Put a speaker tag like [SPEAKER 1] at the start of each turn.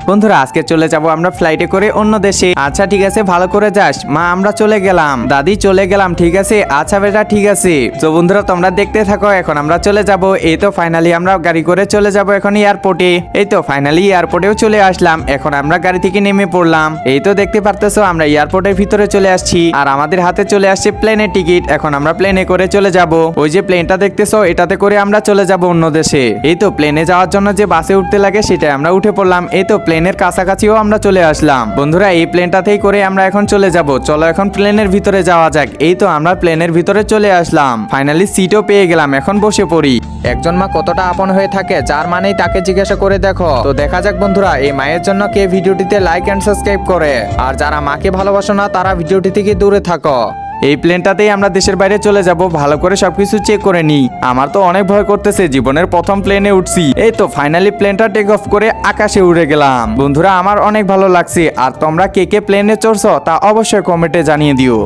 [SPEAKER 1] বন্ধুরা আজকে চলে যাব আমরা ফ্লাইটে করে অন্য দেশে। আচ্ছা ঠিক আছে, ভালো করে যাস। মা আমরা চলে গেলাম। দাদি চলে গেলাম। ঠিক আছে, আচ্ছা বেটা ঠিক আছে। তো বন্ধুরা তোমরা দেখতে থাকো, এখন আমরা চলে যাব। এই তো ফাইনালি আমরা গাড়ি করে চলে যাব এখন এয়ারপোর্টে। এই তো ফাইনালি এয়ারপোর্টেও চলে আসলাম। এখন আমরা গাড়ি থেকে নেমে পড়লাম। এই তো দেখতে পারতেছো আমরা এয়ারপোর্টের ভিতরে চলে আসছি, আর আমাদের হাতে চলে আসছে প্লেনের টিকিট। এখন আমরা প্লেনে করে চলে যাব। ওই যে প্লেনটা দেখতেছো, এটাতে করে আমরা চলে যাব অন্য দেশে। এই তো প্লেনে যাওয়ার জন্য যে বাসে উঠতে লাগে সেটা আমরা উঠে পড়লাম। এই তো প্লেনের কাছাকাছিও আমরা চলে আসলাম। বন্ধুরা এই প্লেনটাতেই করে আমরা এখন চলে যাব। চলো এখন প্লেনের ভিতরে যাওয়া যাক। এই তো আমরা প্লেনের ভিতরে চলে আসলাম। ফাইনালি সিটও পেয়ে গেলাম, এখন বসে পড়ি। একজন মা কতটা আপন হয়ে থাকে, যার মানেই তাকে জিজ্ঞাসা করে দেখো। তো দেখা যাক বন্ধুরা এই মায়ের জন্য কে ভিডিওটিতে লাইক এন্ড সাবস্ক্রাইব করে, আর যারা মাকে ভালোবাসো না তারা ভিডিওটি থেকে দূরে থাকো। এই প্লেনটাতেই আমরা দেশের বাইরে চলে যাব। ভালো করে সবকিছু চেক করে নি। আমার তো অনেক ভয় করতেছে, জীবনের প্রথম প্লেনে উঠছি। এই তো ফাইনালি প্লেনটা টেক অফ করে আকাশে উড়ে গেলাম। বন্ধুরা আমার অনেক ভালো লাগছে। আর তোমরা কে কে প্লেনে চড়ছো তা অবশ্যই কমেন্টে জানিয়ে দিও।